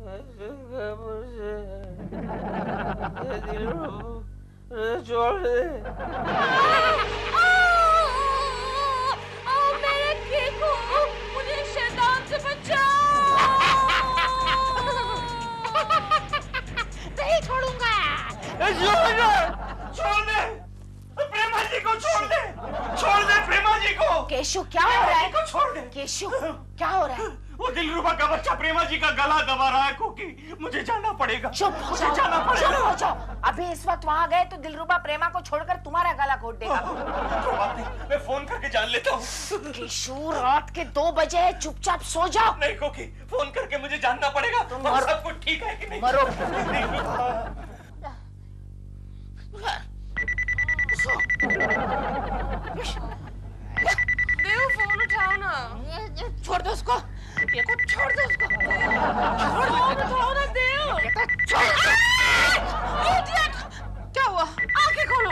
छोड़ दे। मेरे केको, मुझे शैतान से बचाओ। नहीं छोड़ूंगा। छोड़ दे प्रेमा जी को, छोड़ दे प्रेमा जी को। केशु क्या हो रहा है? छोड़ दे केशु क्या हो रहा है? वो दिलरुबा का बच्चा प्रेमा जी का गला दबा रहा है कोकी। मुझे जाना पड़ेगा। चुप हो जाओ, चुप हो जाओ। अभी इस वक्त वहाँ गए तो दिलरुबा प्रेमा को छोड़कर तुम्हारा गला घोट देगा। कोई बात नहीं, मैं फोन करके जान लेता हूँ। केशु रात के 2 बजे है, चुपचाप सो जाओ। नहीं कोकी, फोन करके मुझे जानना पड़ेगा और सब कुछ ठीक है कि नहीं। मरो। देव फोन उठाओ ना। छोड़ दो उसको, ये को छोड़ दो उसको। फोन उठाओ ना देव। इडियट! क्या हुआ? आंखें खोलो,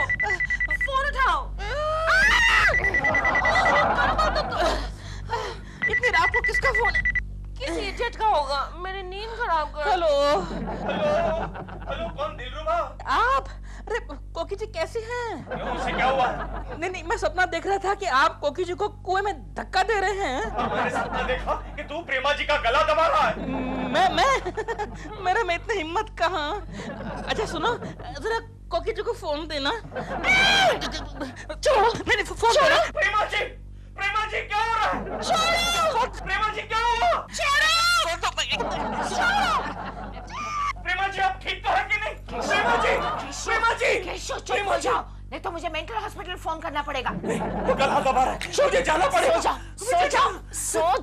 फोन उठाओ। इतनी रात को किसका फोन है? किसी इडियट का होगा। मेरी नींद खराब कर। हेलो, कौन? दिलरुबा? आप? अरे कोकी जी कैसी हैं? उसे क्या हुआ? नहीं, मैं सपना देख रहा था कि आप कोकी जी को कुएं में धक्का दे रहे हैं। मैंने सपना देखा कि तू प्रेमा जी का गला दबा रहा है। मेरे में इतनी हिम्मत कहाँ। अच्छा सुनो, जरा कोकी जी को फोन देना। चलो मैंने फोन करा। प्रेमा जी क्या हो रहा है? प्रेमा जी क्या हुआ? प्रेमा जी आप ठीक तो है कि नहीं? प्रेमा जी केशु चुप हो जाओ, नहीं तो मुझे मेंटल हॉस्पिटल फोन करना पड़ेगा। वो गला दबा रहा है, मुझे जाना पड़ेगा। सो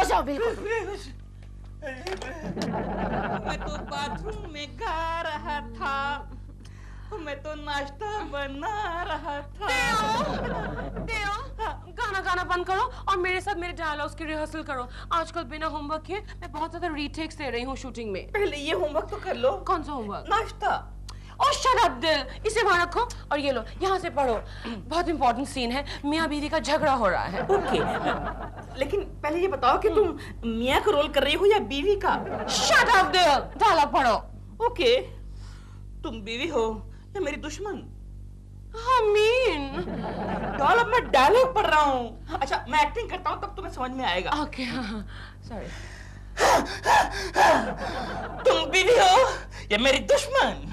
जाओ बिल्कुल। मैं तो बाथरूम में गा रहा था, मैं तो नाश्ता बना रहा था। देव, गाना बंद करो और मेरे साथ मेरे डायलॉग्स की रिहर्सल करो। आजकल बिना होमवर्क के मैं बहुत ज्यादा रीटेक्स दे रही हूँ शूटिंग में। पहले ये होमवर्क तो कर लो। कौन सा होमवर्क? नाश्ता। और शट अप दिल, इसे वहां रखो और ये लो, यहाँ से पढ़ो। बहुत इंपॉर्टेंट सीन है, मियाँ बीवी का झगड़ा हो रहा है। ओके, लेकिन पहले ये बताओ कि तुम मियाँ का रोल कर रही हो या बीवी का? शट अप दिल, डायलॉग पढ़ो। ओके, तुम बीवी हो या मेरी दुश्मन? डॉल, अब मैं डायलॉग पढ़ रहा हूँ। अच्छा मैं एक्टिंग करता हूँ तब तुम्हें समझ में आएगा। Okay, sorry. तुम बीवी हो या मेरी दुश्मन?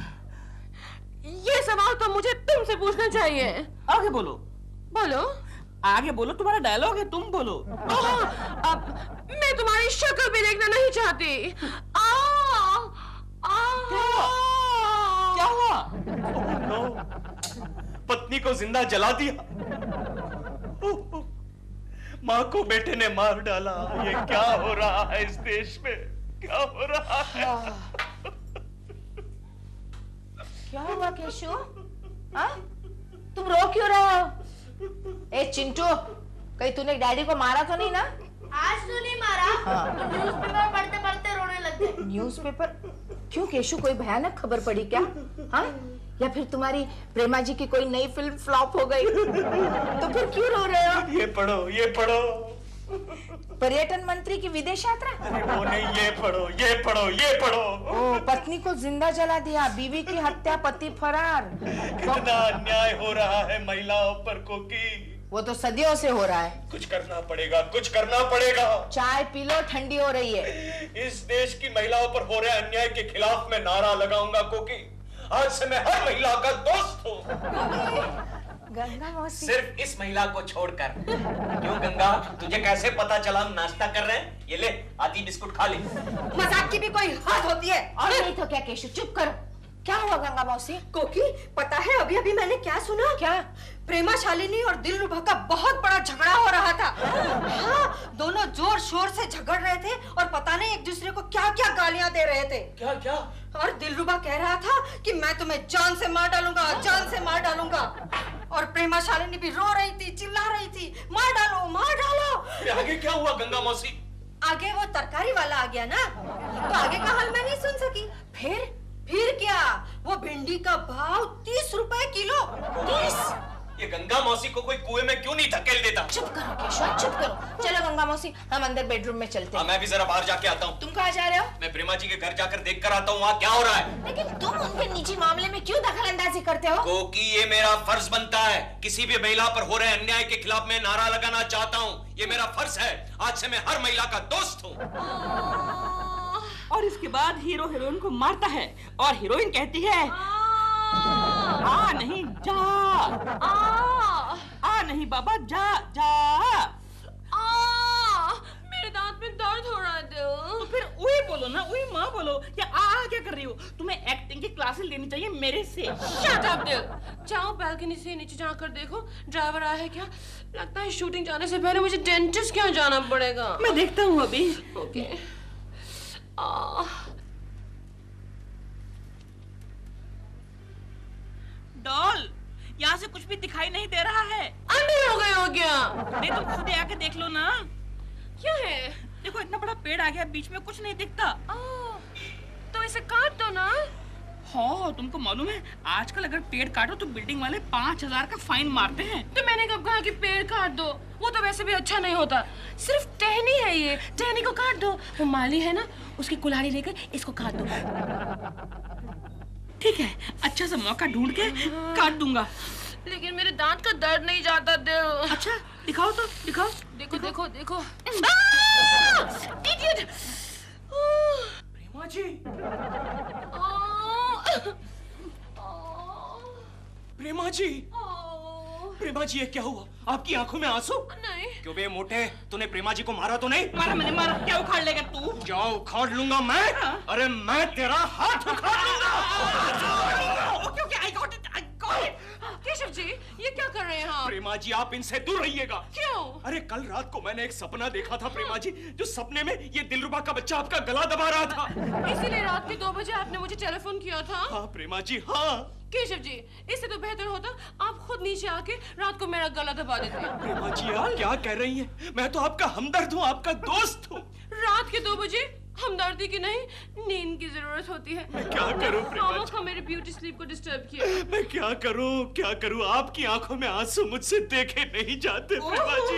ये सवाल तो मुझे तुमसे पूछना चाहिए। आगे बोलो। आगे बोलो, तुम्हारा डायलॉग है, तुम बोलो। अब मैं तुम्हारी शक्ल भी देखना नहीं चाहती। क्या हुआ? नो, पत्नी को जिंदा जला दिया, माँ को बेटे ने मार डाला। ये क्या हो रहा है इस देश में? क्या हो रहा है? क्या हुआ केशु? तुम रो क्यों रहे हो? ए चिंटू, कहीं तूने डैडी को मारा तो नहीं ना? आज तो नहीं मारा। तो न्यूज़पेपर पढ़ते पढ़ते रोने लग गए। न्यूज़पेपर? क्यों केशु, कोई भयानक खबर पड़ी क्या? हाँ? या फिर तुम्हारी प्रेमा जी की कोई नई फिल्म फ्लॉप हो गई? तो फिर क्यों रो रहे हो? ये पढ़ो। पर्यटन मंत्री की विदेश यात्रा? अरे वो नहीं, ये पढ़ो। ओ, पत्नी को जिंदा जला दिया, बीवी की हत्या, पति फरार। कितना अन्याय हो रहा है महिलाओं पर कोकी। वो तो सदियों से हो रहा है। कुछ करना पड़ेगा। चाय पी लो, ठंडी हो रही है। इस देश की महिलाओं पर हो रहे अन्याय के खिलाफ मैं नारा लगाऊंगा कोकी। आज से मैं हर महिला का दोस्त हूँ। गंगा मौसी, सिर्फ इस महिला को छोड़कर। क्यों गंगा, तुझे कैसे पता चला हम नाश्ता कर रहे हैं? ये ले, आधी बिस्कुट खा ले। मजाक की भी कोई हद होती है। और नहीं तो क्या केशु, चुप करो। क्या हुआ गंगा मौसी? कोकी, पता है अभी अभी मैंने क्या सुना? क्या? प्रेमा शालिनी और दिलरुबा का बहुत बड़ा झगड़ा हो रहा था। हाँ, दोनों जोर शोर से झगड़ रहे थे और पता नहीं एक दूसरे को क्या क्या गालियां दे रहे थे। क्या? और दिलरुबा कह रहा था कि मैं तुम्हें जान से मार डालूंगा। और प्रेमा शालिनी भी रो रही थी, चिल्ला रही थी, मार डालो। आगे क्या हुआ गंगा मौसी? आगे वो तरकारी वाला आ गया ना, तो आगे का हाल मैं नहीं सुन सकी। फिर क्या, वो भिंडी का भाव 30 रुपए किलो। 30? ये गंगा मौसी को कोई कुएं में क्यों नहीं धकेल देता? चुप करो केशव, चुप करो। चलो गंगा मौसी, हम अंदर बेडरूम में चलते हैं। मैं भी जरा बाहर जाके आता हूँ। तुम कहाँ जा रहे हो? मैं प्रेमा जी के घर जाकर देख कर आता हूँ वहाँ क्या हो रहा है। लेकिन तुम उनके निजी मामले में क्यों दखल अंदाजी करते हो? क्योंकि ये मेरा फर्ज बनता है। किसी भी महिला पर हो रहे अन्याय के खिलाफ मैं नारा लगाना चाहता हूँ। ये मेरा फर्ज है। आज से मैं हर महिला का दोस्त हूँ। और इसके बाद हीरो हीरोइन को मारता है और हीरोइन कहती है आ नहीं जा, आ नहीं बाबा जा जा। मेरे दांत में दर्द हो रहा है दिल। तो फिर उई बोलो ना, उई माँ बोलो। या आ क्या कर रही हो? तुम्हें एक्टिंग की क्लासेस लेनी चाहिए मेरे से। शट अप दिल। जाओ बालकनी से नीचे जाकर देखो ड्राइवर आया है क्या। लगता है शूटिंग जाने से पहले मुझे डेंटिस्ट क्या जाना पड़ेगा। मैं देखता हूँ अभी। ओके। डॉल, यहाँ से कुछ भी दिखाई नहीं दे रहा है। अंधेर हो गए हो क्या? नहीं तुम खुद आके देख लो ना। क्या है? देखो इतना बड़ा पेड़ आ गया, बीच में कुछ नहीं दिखता। तो इसे काट दो ना। हाँ, तुमको मालूम है आजकल अगर पेड़ काटो तो बिल्डिंग वाले 5000 का फाइन मारते हैं। तो मैंने कब कहा कि पेड़ काट दो? वो तो वैसे भी अच्छा नहीं होता। सिर्फ टहनी है ये, टहनी को काट दो। वो माली है ना, उसकी कुल्हाड़ी लेकर इसको काट दो। ठीक है, अच्छा सा मौका ढूंढ के काट दूंगा। लेकिन मेरे दांत का दर्द नहीं जाता दिल। अच्छा दिखाओ तो, दिखाओ। देखो देखो देखो। इडियट। प्रेमा जी, प्रेमा जी, प्रेमा जी, ये क्या हुआ? आपकी आंखों में आंसू? नहीं। क्यों बे मोटे, तूने प्रेमा जी को मारा तो नहीं? मारा मैंने, मारा। क्या उखाड़ लेगा तू? जाओ उखाड़ लूंगा मैं। अरे मैं तेरा हाथ उखाड़ लूंगा। Okay okay, I got it, I got it. Keshav ji, ये क्या कर रहे हैं आप? प्रेमा जी, आप इनसे दूर रहिएगा। क्यों? अरे कल रात को मैंने एक सपना देखा था प्रेमा जी, जो सपने में ये दिलरुबा का बच्चा आपका गला दबा रहा था। इसीलिए रात के 2 बजे आपने मुझे टेलीफोन किया था। हाँ प्रेमा जी, हाँ। केशव जी, इससे तो बेहतर होता आप खुद नीचे आके रात को मेरा गला दबा देते। प्रेमा जी, आप क्या कह रही हैं? मैं तो आपका हमदर्द हूँ, आपका दोस्त हूँ। रात के 2 बजे हमदर्दी की नहीं, नींद की जरूरत होती है। मैं क्या करूं प्रेमा जी? खामोखा मेरे ब्यूटी स्लीप को डिस्टर्ब किया। मैं क्या करूं, क्या करूं? आपकी आंखों में आंसू मुझसे देखे नहीं जाते प्रेमा जी।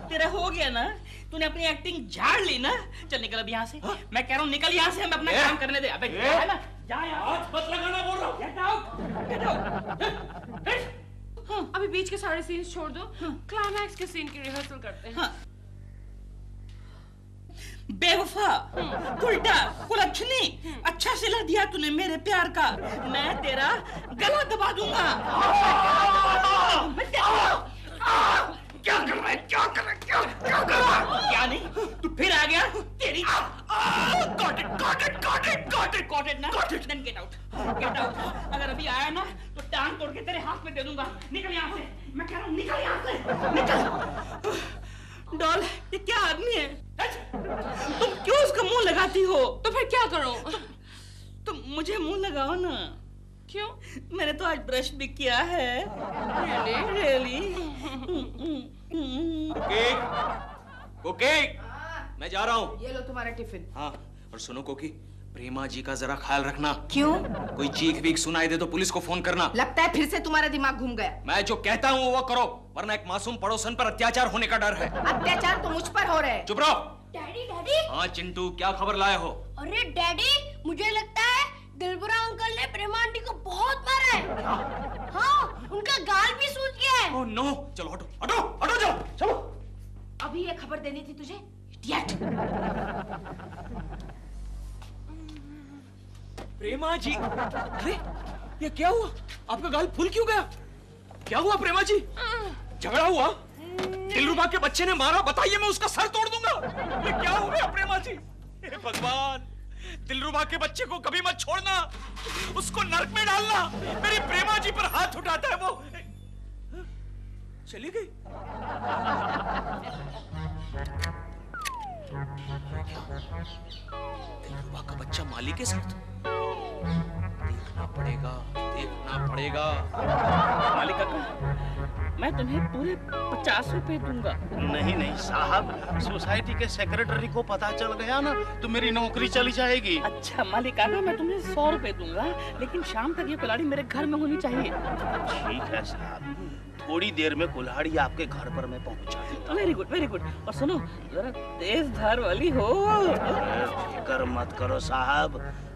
तेरा हो गया ना, तूने अपनी एक्टिंग झाड़ ली ना। चल निकल अब यहाँ से। मैं कह रहा हूँ निकल यहाँ से, हमें अपना काम करने दे। अबे जा ना, जा यार। हाथ मत लगाना बोल रहा हूँ। Get out, get out. अभी बीच के सारे सीन्स छोड़ दो, क्लाइमैक्स के सीन की रिहर्सल करते हैं। बेवफा, उल्टा, कुलच्छनी, अच्छा सिला दिया तूने मेरे प्यार का। मैं तेरा गला दबा दूंगा। क्या कर रहा है? क्या कर रहा है? क्या कर रहा है? क्या नहीं? तू फिर आ गया? तेरी got it ना? Then get out. Get out. अगर अभी आया ना तो टांग तोड़ के तेरे हाथ में दे दूंगा। निकल यहाँ से। मैं कह रहा हूँ निकल यहाँ से। निकल। डॉल, ये क्या आदमी है? तुम क्यों उसका मुंह लगाती हो? तो फिर क्या करो? तुम मुझे मुंह लगाओ ना। क्यों? मैंने तो आज ब्रश भी किया है। Really? कोकी, मैं जा रहा हूँ। ये लो तुम्हारा टिफिन। हाँ, और सुनो कोकी, प्रेमा जी का जरा ख्याल रखना। क्यों? कोई चीख वीख सुनाई दे तो पुलिस को फोन करना। लगता है फिर से तुम्हारा दिमाग घूम गया। मैं जो कहता हूँ वो करो, वरना एक मासूम पड़ोसन पर अत्याचार होने का डर है। अत्याचार तो मुझ पर हो रहे हैं। चुप रहो। Daddy daddy. हाँ चिंटू, क्या खबर लाए हो? अरे डैडी, मुझे लगता है दिलबरा अंकल ने प्रेमा आंटी को बहुत मारा है। हाँ, उनका गाल भी सूज गया है। ओह नो, चलो हटो हटो हटो, जाओ चलो। अभी ये खबर देनी थी तुझे, इडियट। प्रेमा जी, अरे ये क्या हुआ? आपका गाल फूल क्यों गया? क्या हुआ प्रेमा जी? झगड़ा हुआ? दिलरुबा के बच्चे ने मारा? बताइए, मैं उसका सर तोड़ दूंगा। ये क्या हो गया प्रेमा जी? हे भगवान, दिलरुबा के बच्चे को कभी मत छोड़ना, उसको नरक में डालना। मेरी प्रेमा जी पर हाथ उठाता है वो। चली गई। दिलरुबा का बच्चा माली के साथ? देखना पड़ेगा, देखना पड़ेगा। मालिक काका, मैं तुम्हें पूरे 50 रुपए दूंगा। नहीं नहीं साहब, सोसाइटी के सेक्रेटरी को पता चल गया ना तो मेरी नौकरी चली जाएगी। अच्छा मालिक काका, मैं तुम्हें 100 रुपए दूंगा, लेकिन शाम तक ये कुल्हाड़ी मेरे घर में होनी चाहिए। ठीक है साहब। थोड़ी देर में कुल्हाड़ी आपके घर पर मैं पहुंचा देता हूं। Very good very good. और सुनो, जरा तेज धार वाली हो। फिक्र मत करो साहब,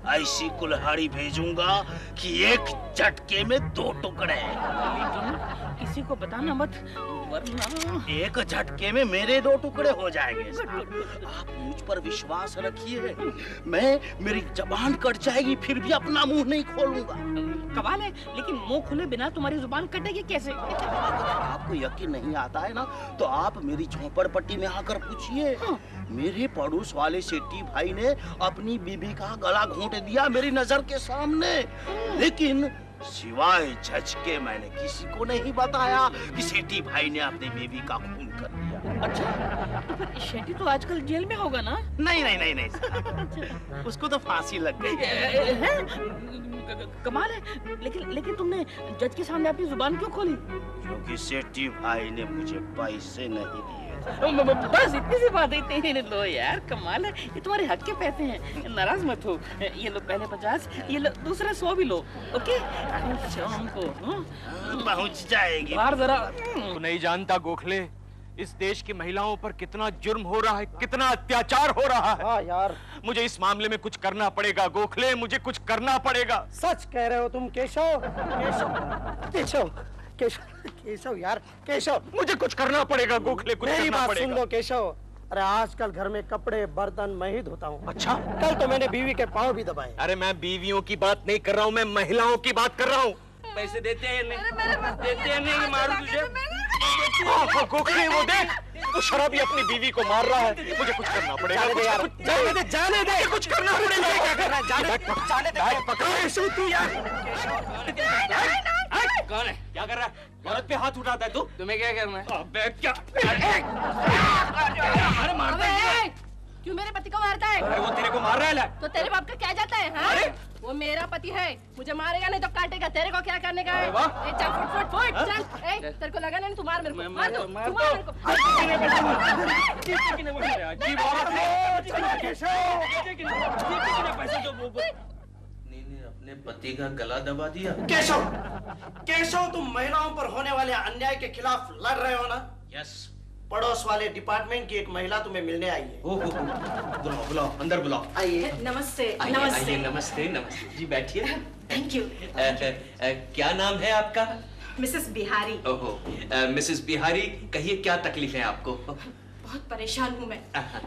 ऐसी कुल्हाड़ी भेजूंगा कि एक झटके में 2 टुकड़े। लेकिन किसी को बताना मत, वरना एक झटके में मेरे 2 टुकड़े हो जाएंगे। आप मुझ पर विश्वास रखिए, मेरी जबान कट जाएगी फिर भी अपना मुंह नहीं खोलूंगा। कमाल है, लेकिन मुंह खुले बिना तुम्हारी जुबान कटेगी कैसे? अगर आपको यकीन नहीं आता है ना, तो आप मेरी झोपड़पट्टी में आकर पूछिए। मेरे पड़ोस वाले सेठी भाई ने अपनी बीबी का गला घोंट दिया मेरी नजर के सामने, लेकिन सिवाय झचके मैंने किसी को नहीं बताया कि सेठी भाई ने अपनी बीबी का खून कर दिया। अच्छा, तो फिर शेट्टी तो आजकल जेल में होगा ना? नहीं नहीं नहीं नहीं साहब, उसको तो फांसी लग गई। कमाल है, लेकिन तुमने जज के सामने अपनी जुबान क्यों खोली? क्योंकि सेठी भाई ने मुझे पैसे नहीं दिए। बस इतनी सी बात है। लो यार, कमाल है, ये तुम्हारे हक के पैसे हैं, नाराज मत हो। ये लो पहले 50, ये लो दूसरा 100 भी लो। ओके, शाम को पहुंच जाएगी। बाहर जरा। तू नहीं जानता गोखले, इस देश की महिलाओं पर कितना जुर्म हो रहा है, कितना अत्याचार हो रहा है। हाँ यार, मुझे इस मामले में कुछ करना पड़ेगा गोखले, मुझे कुछ करना पड़ेगा। सच कह रहे हो तुम केशव। केशव केशव केशव यार, केशव मुझे कुछ करना पड़ेगा गोखले, कुछ मेरी करना बात पड़ेगा। सुन लो केशव। अरे आजकल घर में कपड़े बर्तन मैं ही धोता हूँ। अच्छा, कल तो मैंने बीवी के पाँव भी दबाए। अरे मैं बीवियों की बात नहीं कर रहा हूँ, मैं महिलाओं की बात कर रहा हूँ। पैसे देते हैं नहीं, मारू तुझे। गोखले वो देख, वो शराबी अपनी बीवी को मार रहा है, मुझे कुछ करना पड़ेगा। जाने दे यार, जाने दे, कुछ करना पड़ेगा। क्या करना? जाने दे, पकड़ तू यार। कौन है? क्या कर रहा है? औरत पे हाथ उठाता है तू? तुम्हें क्या करना है? अबे क्या? अरे मारता है। क्यों मेरे पति को मारता है? अरे वो तेरे को मार रहा है। तो तेरे बाप का क्या जाता है? हाँ? वो मेरा पति है, मुझे मारेगा नहीं तो काटेगा। तेरे को क्या करने का है? वाह। ए, चल फुट फुट फुट चल। ए, तेरे को लगा नहीं तू मार मेरे को। मार दो, तू मार मेरे को। अजीब औरत है। ने अपने पति का गला दबा दिया। केशव, केशव तुम महिलाओं पर होने वाले अन्याय के खिलाफ लड़ रहे हो ना? यस। पड़ोस वाले डिपार्टमेंट की एक महिला तुम्हें मिलने आई है। ओहो, बुलाओ बुलाओ, अंदर बुलाओ। आइए। नमस्ते। आइए, नमस्ते नमस्ते जी, बैठिए। Thank you. क्या नाम है आपका? मिसेस बिहारी। ओहो, मिसेस बिहारी, कहिए क्या तकलीफ है आपको? बहुत परेशान हूँ मैं,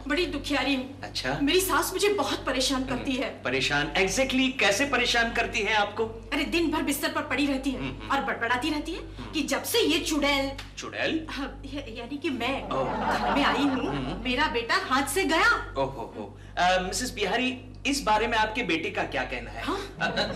बड़ी दुखियारी हूँ। अच्छा। मेरी सास मुझे बहुत परेशान करती है। परेशान? एग्जैक्टली कैसे परेशान करती है आपको? अरे दिन भर बिस्तर पर पड़ी रहती है और बड़बड़ाती रहती है कि जब से ये चुड़ैल यानी कि मैं घर में आई हूँ, मेरा बेटा हाथ से गया। ओहो, मिसेस बिहारी, इस बारे में आपके बेटे का क्या कहना है? हाँ?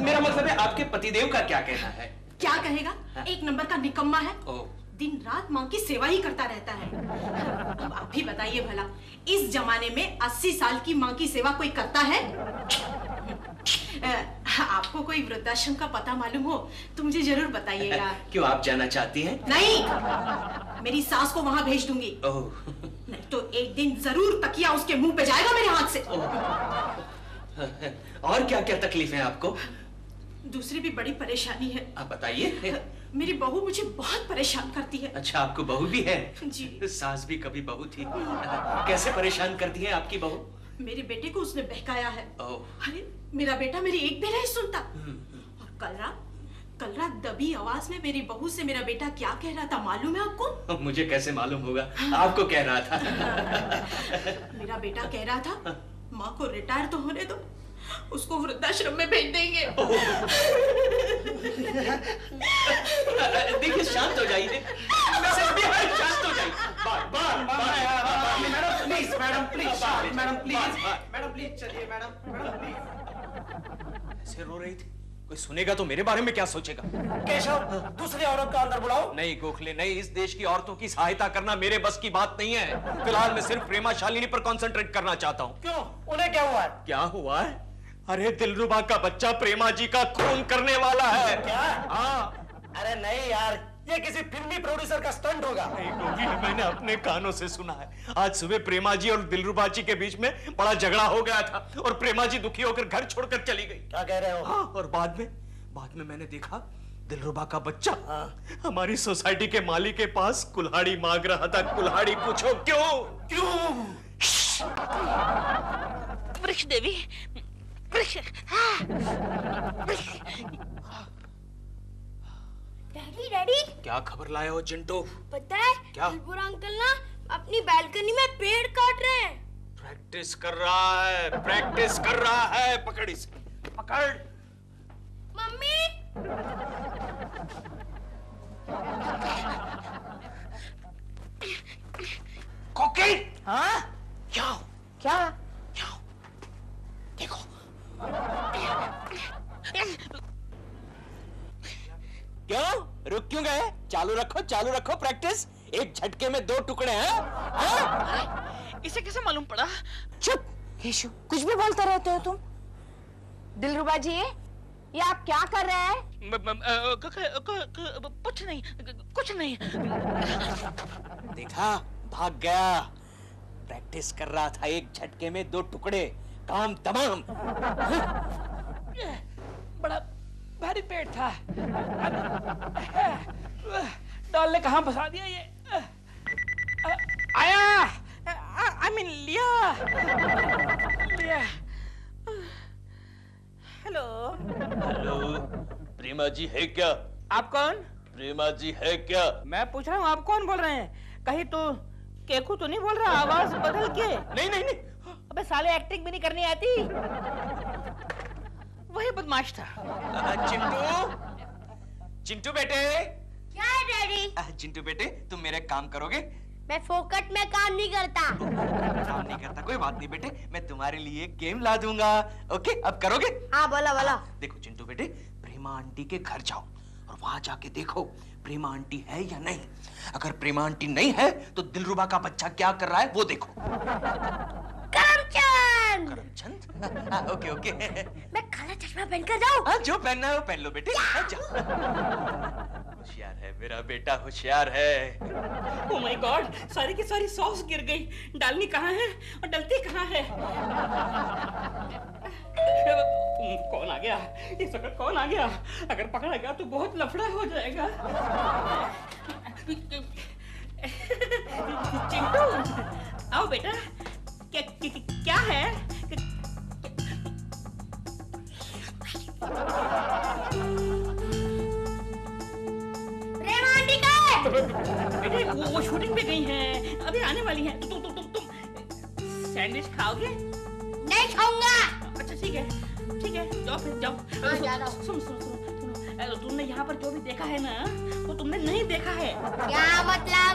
मेरा मतलब है आपके पतिदेव का क्या कहना है? क्या कहेगा, एक नंबर का निकम्मा है। ओह। दिन रात माँ की सेवा ही करता रहता है। अब आप ही बताइए भला, इस जमाने में 80 साल की माँ की सेवा कोई करता है? आपको कोई वृद्धाश्रम का पता मालूम हो तो मुझे जरूर बताइएगा। क्यों, आप जाना चाहती हैं? नहीं, मेरी सास को वहाँ भेज दूंगी। ओह। नहीं तो एक दिन जरूर तकिया उसके मुंह पे जाएगा मेरे हाथ से। और क्या क्या तकलीफ है आपको? दूसरी भी बड़ी परेशानी है। आप बताइए। मेरी बहू मुझे बहुत परेशान करती है। अच्छा, आपको बहू भी है? जी। सास भी कभी बहू थी। कैसे परेशान करती है आपकी बहू? मेरे बेटे को उसने बहकाया है। ओह। अरे मेरा बेटा मेरी एक भी नहीं सुनता। और कल रात दबी आवाज में मेरी बहू से मेरा बेटा क्या कह रहा था मालूम है आपको? मुझे कैसे मालूम होगा, आपको कह रहा था। मेरा बेटा कह रहा था, माँ को रिटायर तो होने दो, उसको वृद्धाश्रम में भेज देंगे। देखिए, शांत हो जाइए। शांत हो जाइए। मैडम प्लीज चलिए मैडम। ऐसे रो रही थी, कोई सुनेगा तो मेरे बारे में क्या सोचेगा? केशव, दूसरी औरत को अंदर बुलाओ। नहीं गोखले नहीं, इस देश की औरतों की सहायता करना मेरे बस की बात नहीं है। फिलहाल मैं सिर्फ प्रेमा शालिनी पर कंसंट्रेट करना चाहता हूँ। क्यों, उन्हें क्या हुआ है? क्या हुआ है? अरे दिलरुबा का बच्चा प्रेमा जी का खून करने वाला है। क्या? हाँ। अरे नहीं यार, ये किसी फिल्मी प्रोड्यूसर का स्टंट होगा। नहीं गोगी, मैंने अपने कानों से सुना है। आज सुबह प्रेमा जी और दिलरुबा जी के बीच में बड़ा झगड़ा हो गया था और प्रेमा जी दुखी होकर घर छोड़कर चली गई। क्या कह रहे हो? हाँ, और बाद में मैंने देखा दिलरुबा का बच्चा हमारी सोसाइटी के माली के पास कुल्हाड़ी मांग रहा था। कुल्हाड़ी पूछो क्यों? क्यों? वृक्ष देवी, वृक्ष। डैडी डैडी, क्या खबर लाए हो चिंटू? पता है क्या? बुरा अंकल ना अपनी बालकनी में पेड़ काट रहे हैं। प्रैक्टिस कर रहा है, प्रैक्टिस कर रहा है। पकड़ इसे, पकड़। मम्मी, कोकी, हाँ क्या? क्या? देखो। क्यों रुक क्यों गए? चालू रखो प्रैक्टिस। एक झटके में 2 टुकड़े हैं। हाँ? इसे कैसे मालूम पड़ा? चुप केशु, कुछ भी बोलते रहते हो तुम। दिलरुबा जी, ये आप क्या कर रहे हैं? कुछ नहीं। देखा, भाग गया। प्रैक्टिस कर रहा था, एक झटके में 2 टुकड़े, काम तमाम। बड़ा भारी पेट था। डॉल ने कहाँ फंसा दिया ये? आया, I mean लिया। हेलो। प्रेमा जी है क्या? आप कौन? प्रेमा जी है क्या? मैं पूछ रहा हूँ, आप कौन बोल रहे हैं? कहीं तो केकू तो नहीं बोल रहा आवाज बदल के? नहीं। अबे साले, एक्टिंग भी नहीं करनी आती। वही बदमाश था। चिंटू बेटे। क्या है डैडी? चिंटू बेटे, तुम मेरे काम करोगे? मैं फोकट में काम नहीं करता। काम नहीं करता, कोई बात नहीं बेटे, मैं तुम्हारे लिए एक गेम ला दूंगा। ओके, अब करोगे? हाँ बोला। देखो चिंटू बेटे, प्रेमा आंटी के घर जाओ और वहां जाके देखो प्रेमा आंटी है या नहीं। अगर प्रेमा आंटी नहीं है तो दिलरुबा का बच्चा क्या कर रहा है वो देखो। करमचंद? ओके। मैं काला चश्मा पहनकर जाऊं? हाँ, जो पहनना है वो पहन लो बेटे। जाओ। होशियार है मेरा बेटा, होशियार है। Oh my God, सारी की सारी सॉस गिर गई। डालनी कहाँ है और डलती कहाँ है? कौन आ गया? इस वक्त कौन आ गया? अगर पकड़ा गया तो बहुत लफड़ा हो जाएगा। चिंटू, आओ बेटा। क्या है? प्रेमा आंटी कहाँ है? बेटे वो शूटिंग पे गई हैं, अभी आने वाली हैं। तुम सैंडविच खाओगे? नहीं खाऊंगा। अच्छा ठीक है, जाओ फिर जाओ। हाँ, जा रहा हूँ। सुनो, तुमने यहाँ पर जो भी देखा है ना, वो तुमने नहीं देखा है। क्या मतलब?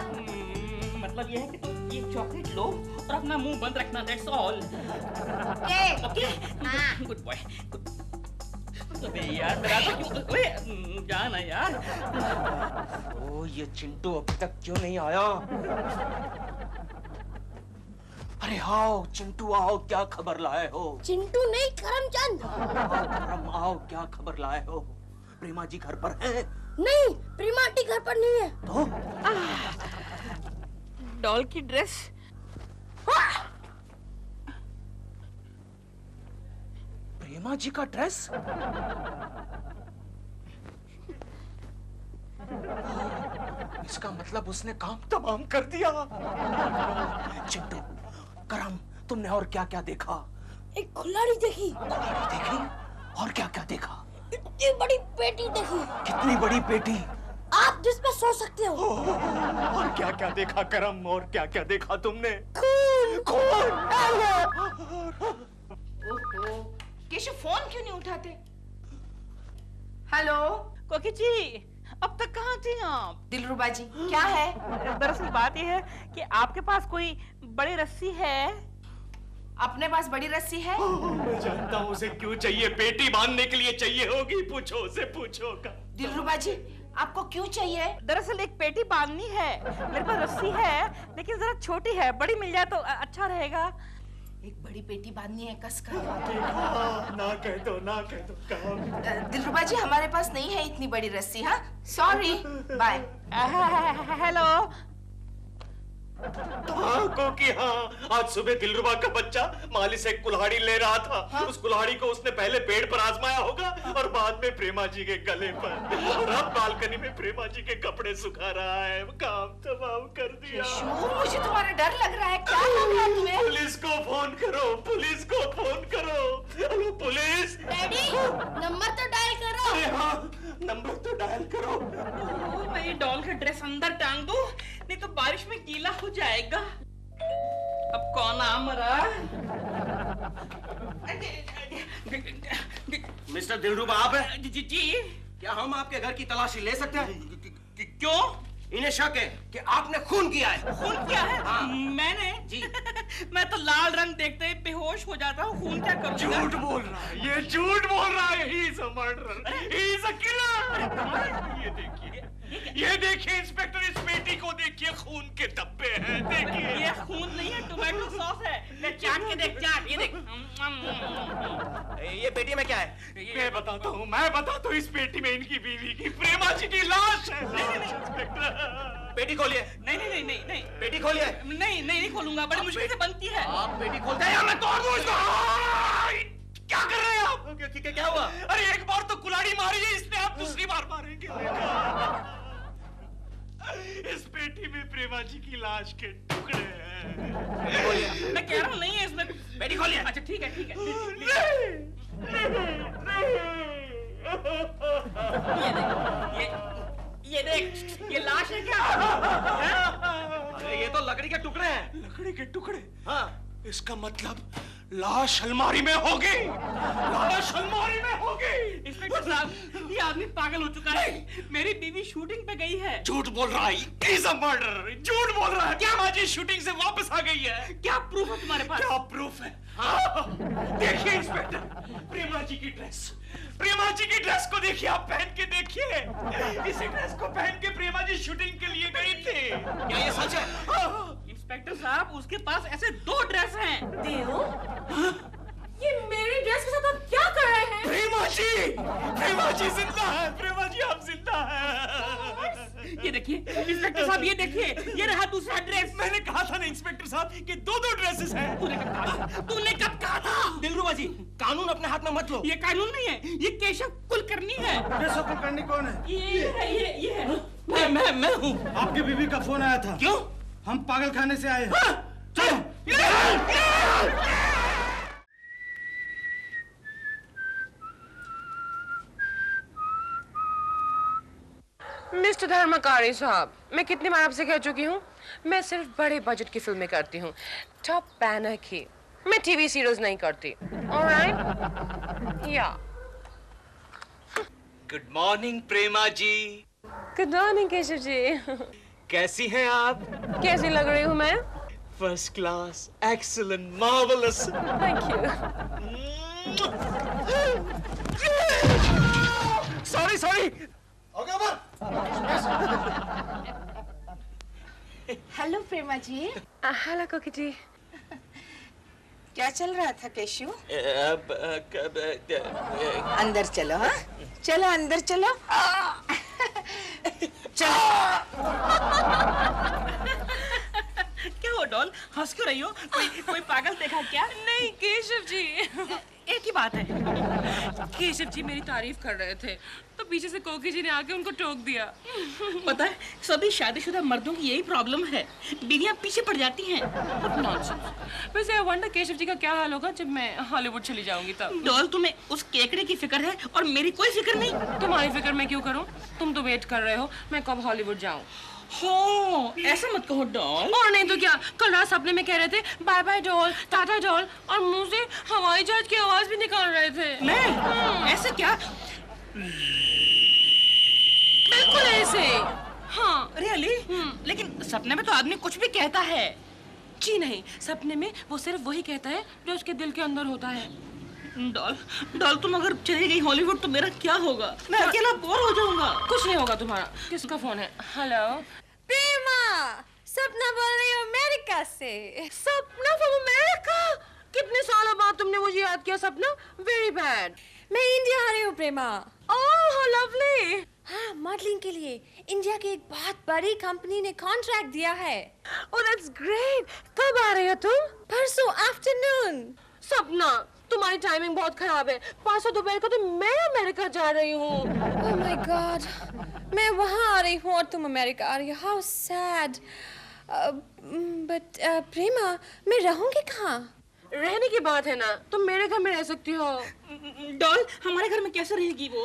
मतलब ये है कि तुम ये चॉकलेट लो और अपना मुंह बंद रखना, दैट्स ऑल। ओके? हाँ। Good boy. अबे यार, मेरा तो क्यों? ओए, जाना यार। ओ, ये चिंटू अब तक क्यों नहीं आया? अरे आओ चिंटू, आओ, क्या खबर लाए हो? चिंटू नहीं, करमचंद। करम, आओ, क्या खबर लाए हो? प्रेमा जी घर पर हैं? नहीं, प्रेमा आंटी घर पर नहीं है। तो? डॉल की ड्रेस। प्रेमा जी का ड्रेस? इसका मतलब उसने काम तमाम कर दिया। चिंटू, करम, तुमने और क्या क्या देखा? एक कुल्हाड़ी देखी। कुल्हाड़ी देखी? और क्या क्या देखा? इतनी बड़ी पेटी देखी। कितनी बड़ी पेटी? आप जिस पे सो सकते हो। और क्या क्या देखा करम? और क्या क्या देखा तुमने? ओहो, केशव फोन क्यों नहीं उठाते? हेलो कोकी जी, अब तक कहाँ थी आप? दिलरुबा जी, क्या है? दरअसल बात यह है कि आपके पास कोई बड़ी रस्सी है? अपने पास बड़ी रस्सी है? मैं जानता हूँ उसे क्यों चाहिए। पेटी बांधने के लिए चाहिए होगी। पूछो उसे, पूछो। दिलरुबा जी, आपको क्यों चाहिए? दरअसल एक पेटी बांधनी है। मेरे पास रस्सी है लेकिन जरा छोटी है, बड़ी मिल जाए तो अच्छा रहेगा। एक बड़ी पेटी बांधनी है कसकर। ना कह दो काम। दिलरुबा जी, हमारे पास नहीं है इतनी बड़ी रस्सी। हाँ, सॉरी, बाय। हेलो, हाँ कोकी हाँ, आज सुबह दिलरुबा का बच्चा माली से कुल्हाड़ी ले रहा था। हाँ? उस कुल्हाड़ी को उसने पहले पेड़ पर आजमाया होगा और बाद में प्रेमा जी के गले पर, और अब बालकनी में प्रेमा जी के कपड़े सुखा रहा है। काम तमाम कर दिया। मुझे तुम्हारा डर लग रहा है, क्या लग रहा है तुम्हें? पुलिस को फोन करो, पुलिस को फोन करो। Hello police. डैडी नंबर तो डायल करो। अरे हाँ नंबर तो डायल करो। मैं ये डॉल का ड्रेस अंदर टांग दूं, नहीं तो बारिश में गीला हो जाएगा। अब कौन आ मरा? मिस्टर दिलरुबा आप हैं? जी जी। क्या हम आपके घर की तलाशी ले सकते हैं? क्यों? इन्हें शक है कि आपने खून किया है। खून किया है? हाँ। मैंने? जी। मैं तो लाल रंग देखते ही बेहोश हो जाता हूँ, खून क्या करूँगा? झूठ बोल रहा है, ये झूठ बोल रहा है। He is a murderer, he is a killer। ये देखिए इंस्पेक्टर, इस बेटी को देखिए, खून के धब्बे हैं, देखिए। ये खून नहीं है, टोमेटो सॉस है। ले चाट के देख, चाट, ये देख। ये पेटी में क्या है? मैं बताता हूँ, इस पेटी में इनकी बीवी की, प्रेमा जी की लाश है। इंस्पेक्टर पेटी खोलिए। नहीं। पेटी खोलिए। नहीं खोलूंगा, बड़ी मुश्किल से बनती है। आप पेटी खोलते हैं या मैं तोड़ दूं इसको? क्या कर रहे हैं आप? क्या हुआ? अरे एक बार तो कुल्हाड़ी मारी है इसने, आप दूसरी बार मारेंगे। इस पेटी में प्रेमा जी की लाश के टुकड़े हैं। मैं कह रहा हूँ नहीं है इसमें। पेटी खोलिए। अच्छा ठीक है। ये देख, ये लाश है क्या? अरे ये तो लकड़ी के टुकड़े हैं। लकड़ी के टुकड़े? हाँ। इसका मतलब लाश अलमारी में होगी। लाश अलमारी में होगी। इंस्पेक्टर साहब, ये आदमी पागल हो चुका है। मेरी बीवी शूटिंग पे गई है। झूठ बोल रहा है। He's a murderer। झूठ बोल रहा है। क्या माजी शूटिंग से वापस आ गई है? क्या प्रूफ है तुम्हारे पास? क्या प्रूफ है? हाँ। देखिए इंस्पेक्टर, प्रेमा जी की ड्रेस को देखिए, आप पहन के देखिए। इसी ड्रेस को पहन के प्रेमा जी शूटिंग के लिए गई थी। क्या ये सच है? इंस्पेक्टर साहब, उसके पास ऐसे 2 ड्रेस हैं। देव, ये मेरी ड्रेस के साथ आप क्या कर रहे हैं? प्रेमा जी जिंदा है। प्रेमा जी आप जिंदा है। ये देखिए इंस्पेक्टर साहब, ये देखिए, ये रहा दूसरा ड्रेस। मैंने कहा था ना इंस्पेक्टर साहब कि 2 ड्रेसेस हैं। तूने कब कहा था? दिलरुबा जी, कानून अपने हाथ में मत लो। ये कानून नहीं है, ये केशव कुलकर्णी है। केशव कुलकर्णी कौन है? ये है। मैं हूँ। आपकी बीवी का फोन आया था। क्यों? हम पागल खाने से आए हैं। चलो। मिस्टर धर्मकारी साहब, मैं कितनी बार आपसे कह चुकी हूँ, मैं सिर्फ बड़े बजट की फिल्में करती हूँ, टॉप बैनर की। मैं टीवी सीरियल्स नहीं करती। Alright? Yeah. Good morning Prema ji. Good morning Keshav ji. कैसी हैं आप? कैसी लग रही हूँ मैं? First class, excellent, marvellous. Thank you. Sorry. Hello Prema ji. Hello Koki ji. क्या चल रहा था केशु? अंदर चलो। हाँ चलो अंदर चलो। क्या हो डॉल, हंस क्यों रही हो? कोई पागल देखा क्या? नहीं केशव जी, एक ही बात है। केशव जी मेरी तारीफ कर रहे थे तो पीछे से कोकी जी ने आके उनको टोक दिया। पता है, सभी शादीशुदा मर्दों की यही प्रॉब्लम है, बीवियां पीछे पड़ जाती हैं। नॉनसेंस। वैसे आई वंडर केशव जी का क्या हाल होगा जब मैं हॉलीवुड चली जाऊंगी तब। डॉल, तुम्हें उस केकड़े की फिक्र है और मेरी कोई फिक्र नहीं। तुम्हारी फिक्र मैं क्यों करूं? तुम तो वेट कर रहे हो मैं कब हॉलीवुड जाऊं। हो, ऐसा मत कहो डॉल। और नहीं तो क्या, कल रात सपने में कह रहे थे bye bye doll, tata doll, और मुंह से हवाई जहाज की आवाज भी निकाल रहे थे। मैं? ऐसे क्या? बिल्कुल ऐसे। हाँ रियली? लेकिन सपने में तो आदमी कुछ भी कहता है। जी नहीं, सपने में वो सिर्फ वही कहता है जो उसके दिल के अंदर होता है। डॉल, तुम अगर चली गई हॉलीवुड तो मेरा क्या होगा? मैं अकेला बोर हो जाऊंगा। कुछ नहीं होगा तुम्हारा। किसका फोन है? हेलो प्रेमा, सपना बोल रही हूँ अमेरिका से। सपना फ्रॉम अमेरिका? कितने सालों बाद तुमने मुझे याद किया सपना। Very bad. मैं इंडिया आ रही हूँ प्रेमा। Oh how lovely. हाँ, मॉडलिंग के लिए इंडिया की एक बहुत बड़ी कंपनी ने कॉन्ट्रैक्ट दिया है। Oh that's great. कब आ रही हो तुम? परसों आफ्टरनून। सपना, तुम्हारी टाइमिंग बहुत खराब है। परसों दोपहर को तो मैं अमेरिका जा रही हूँ। ओह माय गॉड, मैं वहाँ आ रही हूँ और तुम अमेरिका आ रही हो। How sad. बट प्रेमा, मैं रहूँगी कहाँ? रहने की बात है ना, तुम मेरे घर में रह सकती हो। डॉल, हमारे घर में कैसे रहेगी वो?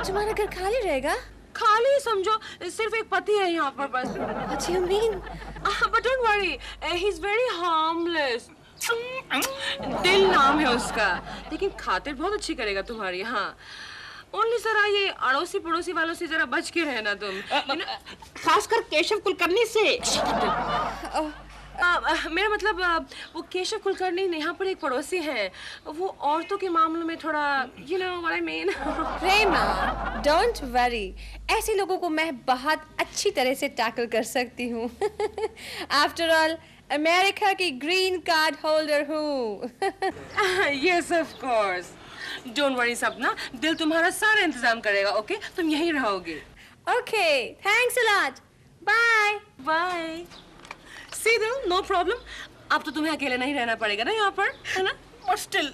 तुम्हारा घर खाली रहेगा? खाली समझो, सिर्फ एक पति है यहाँ पर बस। What do you mean? But don't worry, he's very harmless. दिल नाम है उसका, लेकिन खातिर बहुत अच्छी करेगा तुम्हारी। हाँ, ओनली जरा ये अड़ोसी पड़ोसी वालों से जरा बच के रहना तुम। खासकर केशव कुलकर्णी से। मेरा मतलब वो केशव कुलकर्णी यहाँ पर एक पड़ोसी हैं, वो औरतों के मामलों में थोड़ा you know what I mean। Prema, don't worry, ऐसे लोगों को मैं बहुत अच्छी तरह से टैकल कर सकती हूँ। After all, अमेरिका की ग्रीन कार्ड होल्डर हूँ। Yes of course। Don't worry सपना, दिल तुम्हारा सारा इंतजाम करेगा। ओके, तुम यहीं रहोगे। Okay, thanks a lot. Bye. Bye। See दिल, no problem। अब तो तुम्हें अकेले नहीं रहना पड़ेगा ना यहाँ पर, है ना? But still,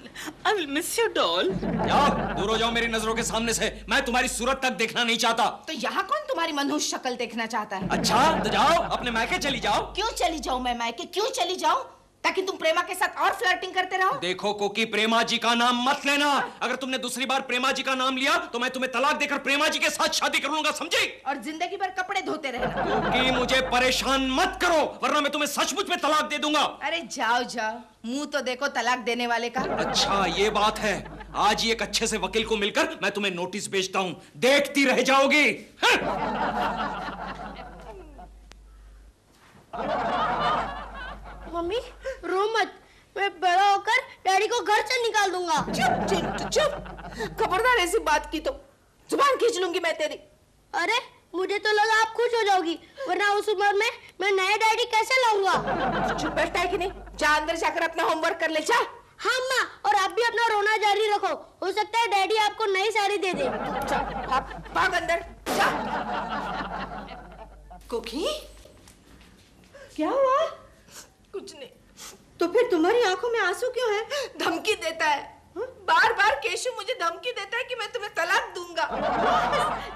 I will miss you, doll। जाओ, दूर हो जाओ मेरी नजरों के सामने से। मैं तुम्हारी सूरत तक देखना नहीं चाहता। तो यहाँ कौन तुम्हारी मनहूस शक्ल देखना चाहता है? अच्छा, तो जाओ, अपने मायके चली जाओ। क्यों चली जाऊं मैं मायके? क्यों चली जाऊं? ताकि तुम प्रेमा के साथ और फ्लर्टिंग करते रहो? देखो कोकी, प्रेमा जी का नाम मत लेना। अगर तुमने दूसरी बार प्रेमा जी का नाम लिया तो मैं तुम्हें तलाक देकर प्रेमा जी के साथ शादी कर लूंगा, समझी? और जिंदगी भर कपड़े धोते रहना। कोकी, मुझे परेशान मत करो, वरना मैं तुम्हें सचमुच में तलाक दे दूंगा। अरे जाओ जाओ, मुंह तो देखो तलाक देने वाले का। अच्छा, ये बात है। आज ही एक अच्छे से वकील को मिलकर मैं तुम्हें नोटिस भेजता हूँ, देखती रह जाओगी। मम्मी, रो मत, मैं बड़ा होकर डैडी को घर से निकाल दूंगा। चुप चिंटू चुप, खबरदार ऐसी बात की तो जुबान खींच लूंगी मैं तेरी। अरे, मुझे तो लगा आप खुश हो जाओगी, वरना उस उम्र में मैं नया डैडी कैसे लाऊंगा? चुप बैठता है कि नहीं? जा अंदर जाकर अपना होमवर्क कर ले, जा। हाँ माँ, और आप भी अपना रोना जारी रखो, हो सकता है डैडी आपको नई साड़ी दे दे। भाग अंदर, जा। कोकी, क्या हुआ? कुछ नहीं। तो फिर तुम्हारी आंखों में आंसू क्यों है? धमकी देता है, बार बार केशव मुझे धमकी देता है कि मैं तुम्हें तलाक दूंगा।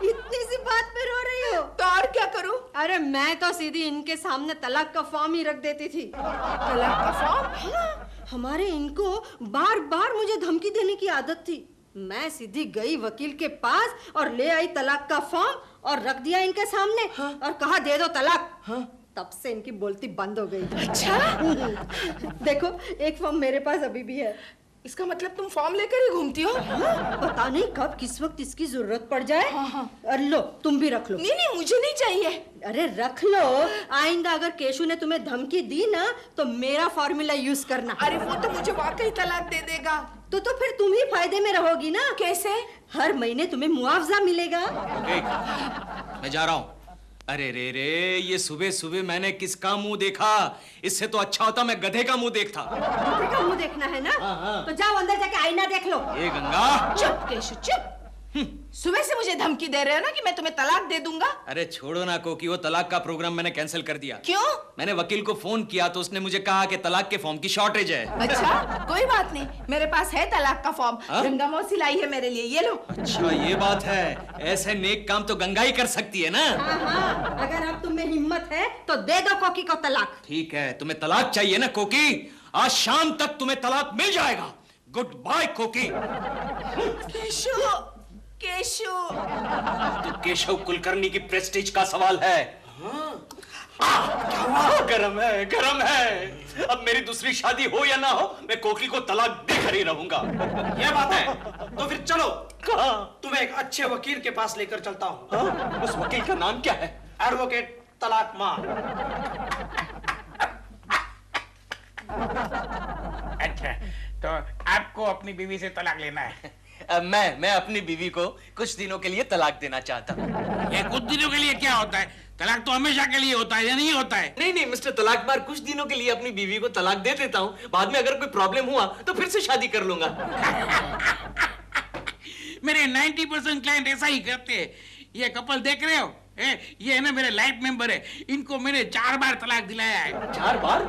इतनी सी बात पे रो रही हो? तो और क्या करूं? अरे मैं तो सीधी इनके सामने तलाक का फॉर्म ही रख देती थी। तलाक का फॉर्म? हाँ, हमारे इनको बार बार मुझे धमकी देने की आदत थी। मैं सीधी गई वकील के पास और ले आई तलाक का फॉर्म और रख दिया इनके सामने। हाँ? और कहा दे दो तलाक। हाँ? तब से इनकी बोलती बंद हो गई। अच्छा? देखो, एक फॉर्म मेरे पास अभी भी है। इसका मतलब तुम फॉर्म लेकर ही घूमती हो? हाँ, पता नहीं कब किस वक्त इसकी जरूरत पड़ जाए। हाँ। अरे लो, तुम भी रख लो। नहीं नहीं, मुझे नहीं चाहिए। अरे रख लो, आइंदा अगर केशु ने तुम्हें धमकी दी ना तो मेरा फॉर्मूला यूज करना। अरे वो तो मुझे वाकई तलाक दे देगा। तो फिर तुम ही फायदे में रहोगी ना। कैसे? हर महीने तुम्हें मुआवजा मिलेगा। मैं जा रहा हूँ। अरे रे रे, ये सुबह सुबह मैंने किसका मुंह देखा? इससे तो अच्छा होता मैं गधे का मुंह देखता। गधे का मुंह देखना है ना? हाँ। तो जाओ अंदर जाके आईना देख लो। ये गंगा, चुप केशु चुप। सुबह से मुझे धमकी दे रहे हो ना कि मैं तुम्हें तलाक दे दूंगा। अरे छोड़ो ना कोकी, वो तलाक का प्रोग्राम मैंने कैंसिल कर दिया। क्यों? मैंने वकील को फोन किया तो उसने मुझे कहा कि तलाक के फॉर्म की शॉर्टेज है। अच्छा, कोई बात नहीं, मेरे पास है तलाक का फॉर्म। गंगा मौसी लाई है मेरे लिए, ये लो। अच्छा, ये बात है। ऐसे नेक काम तो गंगा ही कर सकती है ना। हाँ, अगर अब तुम्हें हिम्मत है तो दे दो कोकी को तलाक। ठीक है, तुम्हें तलाक चाहिए ना कोकी? आज शाम तक तुम्हें तलाक मिल जाएगा। गुड बाय कोकी। केशव, केशव, तो केशव कुलकर्णी की प्रेस्टीज का सवाल है। गरम है, गरम है। अब मेरी दूसरी शादी हो या ना हो, मैं कोकी को तलाक देकर ही रहूंगा। ये बात है, तो फिर चलो, कहाँ? तुम्हें एक अच्छे वकील के पास लेकर चलता हूँ। उस वकील का नाम क्या है? एडवोकेट तलाक मार। अच्छा, तो आपको अपनी बीवी से तलाक लेना है? मैं अपनी बीवी को कुछ दिनों के लिए तलाक देना चाहता हूँ। ये कुछ दिनों के लिए क्या होता है? तलाक तो हमेशा के लिए होता है या नहीं होता है? नहीं नहीं मिस्टर तलाकबार, कुछ दिनों के लिए अपनी बीवी को तलाक दे देता हूँ। बाद में अगर कोई प्रॉब्लम हुआ तो फिर से शादी कर लूंगा। मेरे 90% क्लाइंट ऐसा ही करते हैं। ये कपल देख रहे हो, ये है ना मेरे लाइफ मेंबर है, इनको मैंने 4 बार तलाक दिलाया है। 4 बार?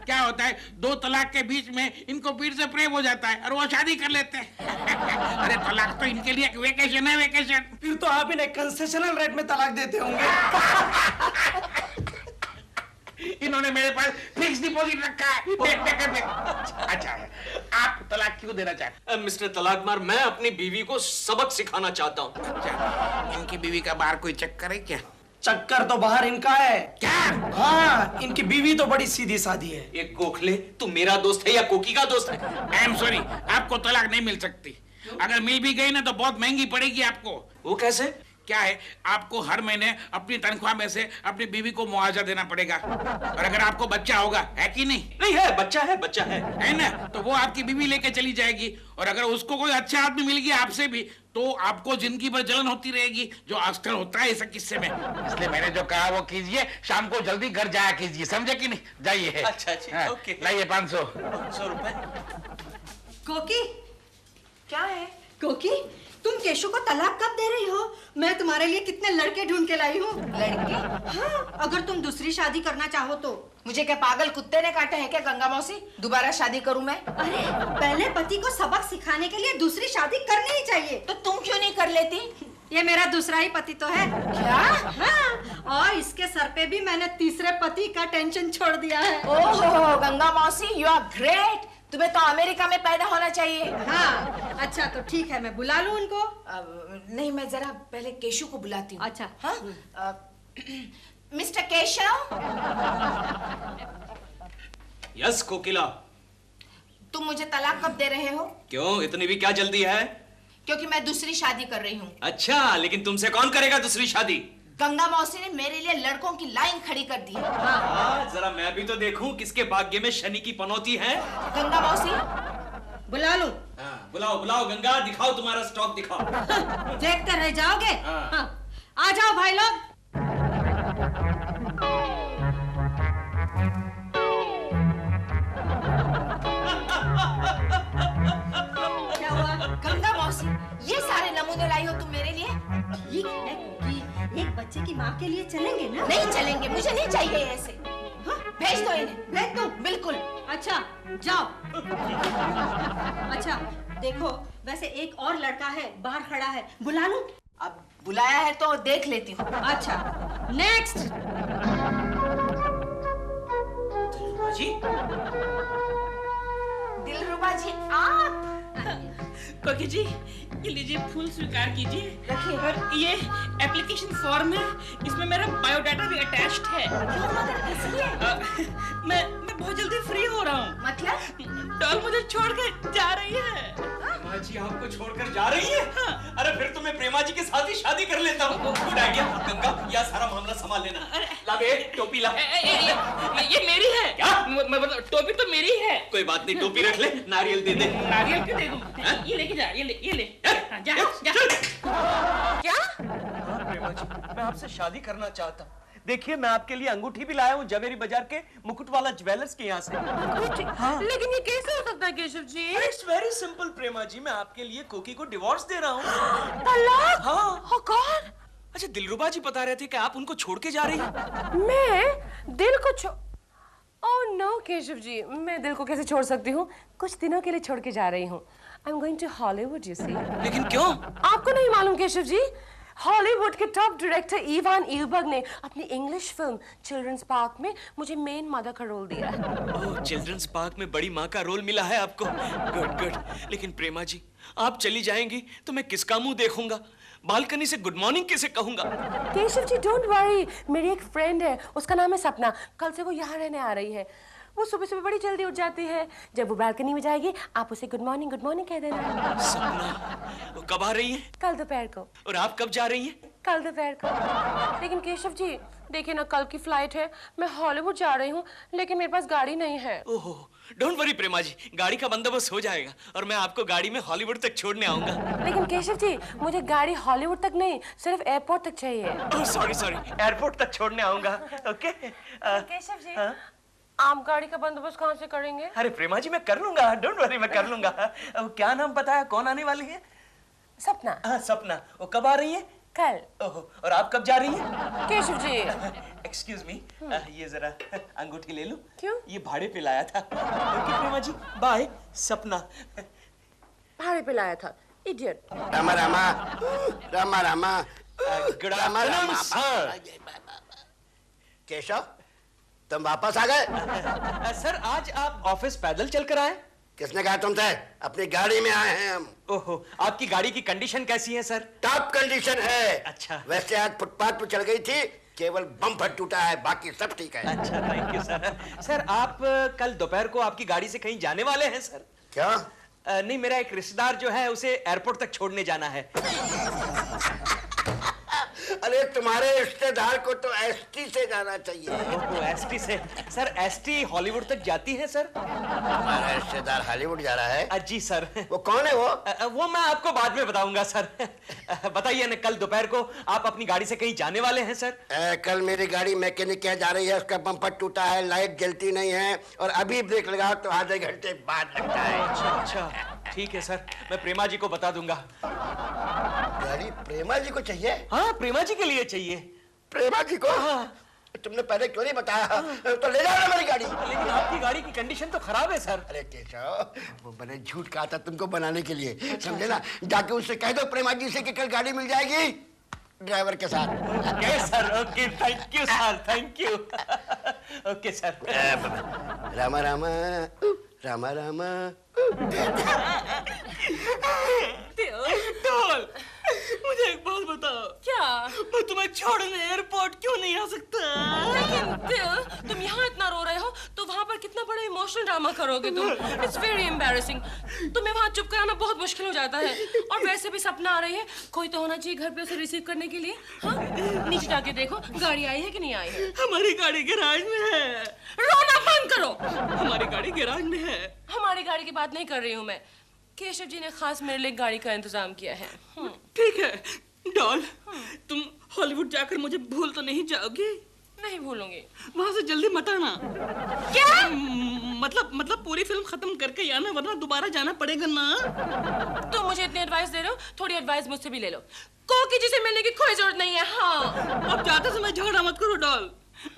क्या होता है, 2 तलाक के बीच में इनको फिर से प्रेम हो जाता है और वो शादी कर लेते हैं। अरे तलाक तो इनके लिए एक वेकेशन है, वेकेशन। फिर तो आप इन्हें कंसेशनल रेट में तलाक देते होंगे। इन्होंने मेरे पास फिक्स डिपॉजिट रखा है। अच्छा, आप तलाक क्यों देना चाहते? मिस्टर तलाकमार, मैं अपनी बीवी को सबक सिखाना चाहता हूँ। अच्छा, इनकी बीवी का बाहर कोई चक्कर है क्या? चक्कर तो बाहर इनका है। क्या? हाँ, इनकी बीवी तो बड़ी सीधी सादी है। ये गोखले, तू मेरा दोस्त है या कोकी का दोस्त है? आई एम सॉरी, आपको तलाक नहीं मिल सकती। अगर मिल भी गई ना तो बहुत महंगी पड़ेगी आपको। वो कैसे? क्या है, आपको हर महीने अपनी तनख्वाह में से अपनी बीवी को मुआवजा देना पड़ेगा। और अगर आपको बच्चा होगा, है कि नहीं? नहीं है, बच्चा है, बच्चा है ना? तो वो आपकी बीवी लेके चली जाएगी। और अगर उसको कोई अच्छा आदमी मिल गया आपसे भी, तो आपको जिंदगी भर जलन होती रहेगी, जो अक्सर होता है इस किस्से में। इसलिए मैंने जो कहा वो कीजिए, शाम को जल्दी घर जाया कीजिए, समझे कि नहीं? जाइए। अच्छा, ओके। लाइए 500 रुपए। कोकी, क्या है? कोकी, तुम केशु को तलाक कब दे रही हो? मैं तुम्हारे लिए कितने लड़के ढूंढ के लाई हूँ। लड़के? हाँ, अगर तुम दूसरी शादी करना चाहो तो। मुझे क्या पागल कुत्ते ने काटा है क्या गंगा मौसी? दोबारा शादी करूं मैं? अरे, पहले पति को सबक सिखाने के लिए दूसरी शादी करनी ही चाहिए। तो तुम क्यों नहीं कर लेती? ये मेरा दूसरा ही पति तो है। क्या? हाँ, और इसके सर पे भी मैंने तीसरे पति का टेंशन छोड़ दिया है। ओहो गंगा मौसी, यू आर ग्रेट। तुम्हें तो अमेरिका में पैदा होना चाहिए। हाँ, अच्छा तो ठीक है, मैं बुला लूं उनको? नहीं, मैं जरा पहले केशु को बुलाती हूँ। अच्छा। हाँ? मिस्टर केशव। यस कोकिला। तुम मुझे तलाक कब दे रहे हो? क्यों, इतनी भी क्या जल्दी है? क्योंकि मैं दूसरी शादी कर रही हूँ। अच्छा, लेकिन तुमसे कौन करेगा दूसरी शादी? गंगा मौसी ने मेरे लिए लड़कों की लाइन खड़ी कर दी है। हाँ, जरा मैं भी तो देखूं किसके भाग्य में शनि की पनौती है। गंगा मौसी, बुला लूं? हाँ, बुलाओ गंगा, दिखाओ तुम्हारा स्टॉक दिखाओ। देखते रह जाओगे? हाँ। आ जाओ भाई लोग। क्या हुआ? गंगा मौसी, ये सारे नमूने लाई हो तुम मेरे लिए? ठीक है कोकी, एक बच्चे की माँ के लिए चलेंगे ना? नहीं चलेंगे, मुझे नहीं चाहिए ऐसे। हाँ? भेज दो इन्हें। भेज दो? बिल्कुल। अच्छा, जाओ। अच्छा, देखो, वैसे एक और लड़का है, बाहर खड़ा है, बुला लूं? अब बुलाया है तो देख लेती हूँ। अच्छा, नेक्स्ट। दिलरुबा जी, आप? कोकी जी, ये लीजिए, फूल स्वीकार कीजिए। रखिए। और ये एप्लीकेशन फॉर्म है, इसमें मेरा बायोडाटा भी अटैच्ड है। मैं बहुत जल्दी फ्री हो रहा हूँ। मतलब? डॉल मुझे छोड़ के जा रही है। प्रेमा जी आपको छोड़कर जा रही है? हाँ। अरे फिर तो मैं प्रेमा जी के साथ ही शादी कर लेता हूँ। Good idea. गंगा, यह सारा मामला संभाल लेना। ला बे, टोपी ला। ये मेरी है। क्या? मतलब टोपी तो मेरी है। कोई बात नहीं, टोपी रख ले, नारियल दे दे। नारियल क्यों दे दूं? ये लेके जा, ये ले। हाँ, जा। क्या? हाँ प्रेमा जी, मैं आपसे शादी करना चाहता हूँ। देखिए, मैं आपके लिए अंगूठी भी लाया हूँ जवेरी बाजार के मुकुट वाला ज्वेलर्स के यहाँ से। हाँ। लेकिन ये कैसे हो सकता है Keshav ji? It's very simple प्रेमा जी, मैं आपके लिए कोकी को डिवोर्स दे रहा हूँ। तलाक? हाँ। कौन? अच्छा, दिलरुबा जी बता रहे थे कि आप उनको छोड़ के जा रही हैं। मैं दिल को ओह नो केशव जी, मैं दिल को कैसे छोड़ सकती हूँ? कुछ दिनों के लिए छोड़ के जा रही हूँ। I am going to Hollywood, you see. लेकिन क्यों? आपको नहीं मालूम केशव जी? हॉलीवुड के टॉप डायरेक्टर इवान इलबर्ग ने अपनी इंग्लिश फिल्म चिल्ड्रंस पार्क में मुझे मेन मदर का रोल दिया है। ओह, चिल्ड्रंस पार्क में बड़ी माँ का रोल मिला है आपको। गुड। लेकिन प्रेमा जी, आप चली जाएंगी तो मैं किसका मुंह देखूंगा? बालकनी से गुड मॉर्निंग कैसे कहूंगा? केशव जी डोंट वरी, मेरी एक फ्रेंड है, उसका नाम है सपना। कल से वो यहाँ रहने आ रही है। वो सुबह बड़ी जल्दी उठ जाती है। जब वो बालकनी में जाएगी, आप उसे गुड मॉर्निंग कह देना। सपना, वो कब आ रही है? कल दोपहर को। और आप कब जा रही हैं? कल दोपहर को। लेकिन केशव जी देखिए ना, कल की फ्लाइट है, मैं हॉलीवुड जा रही हूँ, लेकिन मेरे पास गाड़ी नहीं है। ओहो, डोंट वरी प्रेमा जी, गाड़ी का बंदोबस्त हो जाएगा और मैं आपको गाड़ी में हॉलीवुड तक छोड़ने आऊंगा। लेकिन केशव जी, मुझे गाड़ी हॉलीवुड तक नहीं, सिर्फ एयरपोर्ट तक चाहिए। ओह सॉरी, एयरपोर्ट तक छोड़ने आऊंगा। ओके। केशव जी, आप गाड़ी का बंदोबस्त कहाँ से करेंगे? अरे प्रेमा जी, मैं कर लूंगा, डोंट वरी, मैं कर लूंगा। क्या नाम पता है, कौन आने वाली है? सपना। हाँ सपना, वो कब आ रही है? कल। ओहो, और आप कब जा रही हैं? केशव जी। एक्सक्यूज मी, ये जरा अंगूठी ले लो। क्यों? ये भाड़े पे लाया था। ओके प्रेमा जी, बाय। सपना। भाड़े पे लाया था, idiot. Rama Rama, Rama Rama, good afternoon sir. Keshav, तुम वापस आ गए? सर आज आप ऑफिस पैदल चलकर आए? किसने कहा तुमसे? अपनी गाड़ी में आए हैं हम। ओहो, आपकी गाड़ी की कंडीशन कैसी है सर? टॉप कंडीशन है। अच्छा। वैसे आज फुटपाथ पर चल गई थी, केवल बम्पर टूटा है, बाकी सब ठीक है। अच्छा, थैंक यू सर। सर आप कल दोपहर को आपकी गाड़ी से कहीं जाने वाले हैं सर? क्या? नहीं, मेरा एक रिश्तेदार जो है उसे एयरपोर्ट तक छोड़ने जाना है। अरे तुम्हारे रिश्तेदार को तो एसटी से जाना चाहिए। ओहो, एसटी से? सर एसटी हॉलीवुड तक जाती है सर? हमारा रिश्तेदार हॉलीवुड जा रहा है? जी सर। वो कौन है वो? वो मैं आपको बाद में बताऊंगा सर। बताइए ना, कल दोपहर को आप अपनी गाड़ी से कहीं जाने वाले हैं सर? कल मेरी गाड़ी मैकेनिक के जा रही है, उसका बम्पर टूटा है, लाइट जलती नहीं है, और अभी ब्रेक लगाओ तो आधे घंटे बाद लगता है। अच्छा, ठीक है सर, मैं प्रेमा जी को बता दूंगा। गाड़ी प्रेमा जी को चाहिए? हाँ, प्रेमा जी के लिए चाहिए। प्रेमा जी को? हाँ। तुमने पहले क्यों नहीं बताया? तो ले जाओ ना मेरी गाड़ी। लेकिन आपकी गाड़ी की कंडीशन तो खराब है सर। अरे केशव, वो मैंने झूठ कहा था तुमको बनाने के लिए, समझे ना? जाके उससे कह दो प्रेमा जी से कि कल गाड़ी मिल जाएगी ड्राइवर के साथ। Okay sir, okay, thank you sir, thank you. Okay sir. Rama Rama, Rama Rama. Doll, मुझे एक बात बताओ। क्या? मैं तुम्हें छोड़ने एयरपोर्ट क्यों नहीं आ सकता? लेकिन दिल, तुम यहाँ इतना रो रहे हो तो वहाँ पर कितना बड़ा इमोशनल ड्रामा करोगे तुम। It's very embarrassing. तुम्हें वहाँ चुप कराना बहुत मुश्किल हो जाता है। और वैसे भी सपना आ रही है, कोई तो होना चाहिए घर पे उसे रिसीव करने के लिए। हाँ, नीचे जाके देखो गाड़ी आई है कि नहीं आई है। हमारी गाड़ी गैराज में है। रोना बंद करो। हमारी गाड़ी गैराज में है। हमारी गाड़ी की बात नहीं कर रही हूँ मैं। केशव जी ने खास मेरे लिए गाड़ी का इंतजाम किया है। ठीक है डॉल, तुम हॉलीवुड जाकर मुझे भूल तो नहीं जाओगी? नहीं भूलूंगी। वहां से जल्दी मत आना। क्या? मतलब पूरी फिल्म खत्म करके ही आना, वरना दोबारा जाना पड़ेगा ना। तुम मुझे इतनी एडवाइस दे रहे हो, थोड़ी एडवाइस मुझसे भी ले लो। कोकी जी से मिलने की कोई जरूरत नहीं है। हाँ, अब जाते समय झगड़ा मत करो डॉल,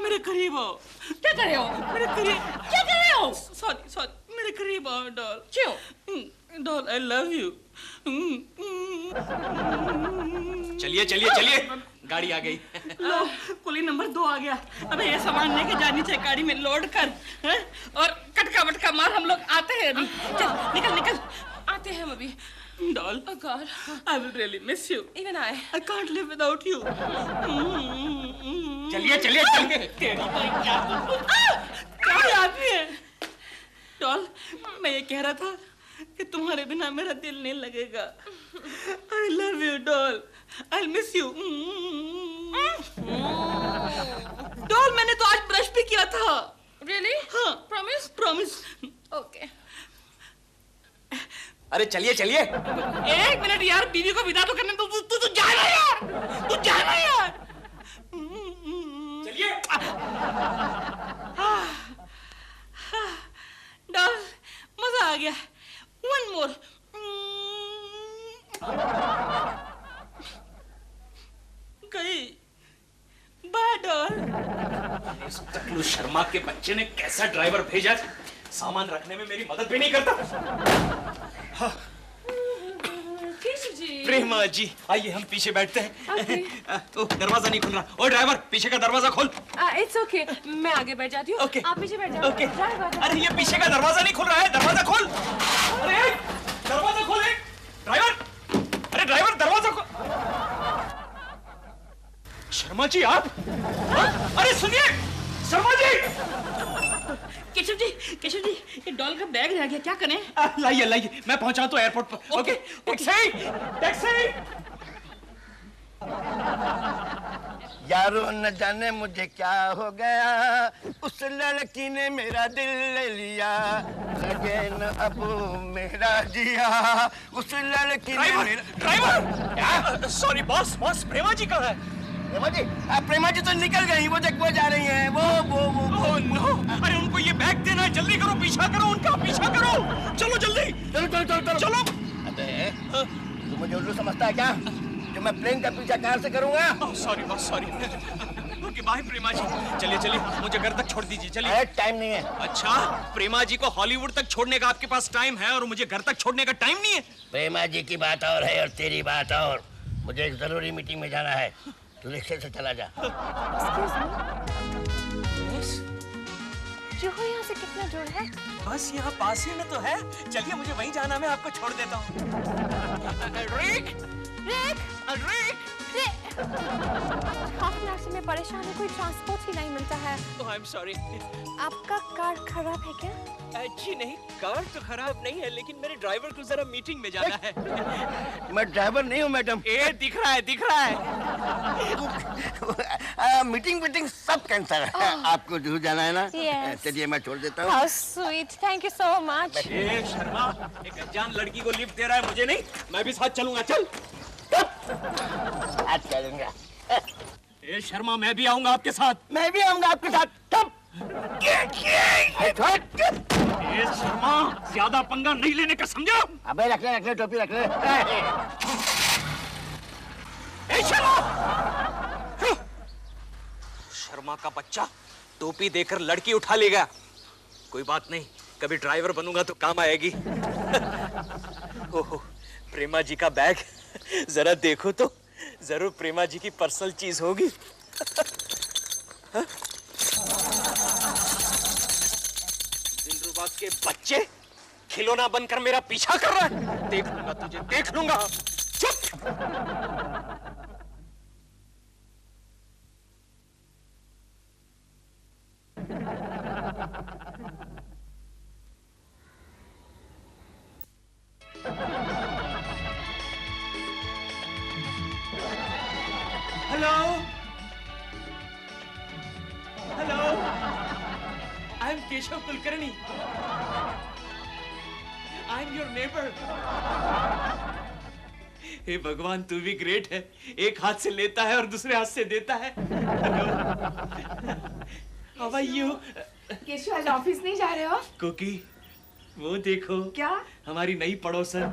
मेरे करीब आओ। क्या कर रहे हो? मेरे करीब क्या कर रहे हो? सॉरी, मेरे करीब आओ डॉल। क्यों? Doll, I love you. चलिए चलिए चलिए, गाड़ी आ गई। लो, कुली नंबर 2 आ गया। अबे ये सामान लेके जानी चाहिए गाड़ी में लोड कर, हैं? और कटका बटका मार, हम लोग आते हैं अभी। चल निकल निकल। आते हैं हम अभी। Doll, Oh God, I will really miss you. even I. I can't live without you. चलिए चलिए चलिए। तेरी तो क्या आदमी है? डॉल, मैं ये कह रहा था कि तुम्हारे बिना मेरा दिल नहीं लगेगा। I love you, doll. I'll miss you. Doll, मैंने तो आज ब्रश भी किया था। Really? हाँ। Promise? Promise. Okay. अरे चलिए चलिए। 1 मिनट यार, बीवी को विदा तो करने दो। तू जाना यार, तू जाना यार। चलिए। डॉल, मजा आ गया। One more. गई। Bye doll. इस टकलू शर्मा के बच्चे ने कैसा ड्राइवर भेजा, सामान रखने में मेरी मदद भी नहीं करता। हाँ। केशव जी। प्रेमा जी, आइए हम पीछे बैठते हैं। तो दरवाजा नहीं खुल रहा। ओ ड्राइवर, पीछे का दरवाजा खोल। It's okay. मैं आगे बैठ जाती हूँ। Okay. आप पीछे बैठ जाओ। Okay. ड्राइवर। अरे ये पीछे का दरवाजा नहीं खुल रहा है, दरवाजा खोल। अरे दरवाजा खोल ड्राइवर। अरे ड्राइवर, दरवाजा खोल। शर्मा जी आप? अरे सुनिए शर्मा जी। केशव जी, ये डॉल का बैग रह गया, क्या करें? लाइए लाइए, मैं पहुंचा तो एयरपोर्ट पर। Okay, taxi. यारो न जाने मुझे क्या हो गया, उस लड़की ने मेरा दिल ले लिया, लगे न अब मेरा जिया, उस लड़की ने मेरा। ड्राइवर, सॉरी बॉस, प्रेमा जी कहाँ है? प्रेमा जी तो निकल गई, वो देख वो जा रही हैं, वो ओह नो, अरे उनको ये बैग देना है, जल्दी करो, पीछा करो उनका, पीछा करो, चलो जल्दी, चलो। अबे तुम मुझे उल्लू समझता है क्या? जो मैं प्लेन का पीछा कार से करूंगा? Sorry boss, sorry. Okay bye Prema ji. चलिए चलिए, मुझे घर तक छोड़ दीजिए। चलिए। टाइम नहीं है। अच्छा, प्रेमा जी को हॉलीवुड तक छोड़ने का आपके पास टाइम है और मुझे घर तक छोड़ने का टाइम नहीं है? प्रेमा जी की बात और है और तेरी बात और। मुझे एक जरूरी मीटिंग में जाना है, तू रिक्शे से चला जा। जोहो यहाँ से कितना दूर है? बस यहाँ पास ही में तो है। चलिए मुझे वहीं जाना, मैं आपको छोड़ देता हूँ। रिक! रिक! रिक! हाफ एन आवर से मैं परेशान हूँ, कोई ट्रांसपोर्ट ही नहीं मिलता है। I am sorry. आपका कार खराब है क्या? जी नहीं, कार तो खराब नहीं है, लेकिन मेरे ड्राइवर को जरा मीटिंग में जाना है। मैं ड्राइवर नहीं हूँ मैडम। ये दिख रहा है, दिख रहा है। मीटिंग सब कैंसिल है। आपको जरूर जाना है ना? Yes. चलिए मैं छोड़ देता हूँ। How sweet, thank you so much. ए शर्मा, एक अनजान लड़की को लिफ्ट दे रहा है, मुझे नहीं। मैं भी साथ चलूंगा, चल। साथ चलूंगा। ए शर्मा, मैं भी आऊंगा आपके साथ। मैं भी आऊंगा आपके साथ। ए शर्मा, ज्यादा पंगा नहीं लेने का, समझा? अबे रख ले टोपी रख ले। ए शर्मा! शर्मा का बच्चा टोपी देकर लड़की उठा लेगा। कोई बात नहीं, कभी ड्राइवर बनूंगा तो काम आएगी। ओहो, प्रेमा जी का बैग जरा देखो तो, जरूर प्रेमा जी की पर्सनल चीज होगी। दिलरुबा के बच्चे खिलौना बनकर मेरा पीछा कर रहा है। देख लूंगा तुझे, देख लूंगा। चुप! Hello, hello, I am Keshav Kulkarni. I am your neighbour. हे भगवान, तू भी ग्रेट है, एक हाथ से लेता है और दूसरे हाथ से देता है। How are you? केशव, आज ऑफिस नहीं जा रहे हो? कुकी, वो देखो। क्या? हमारी नई पड़ोसन।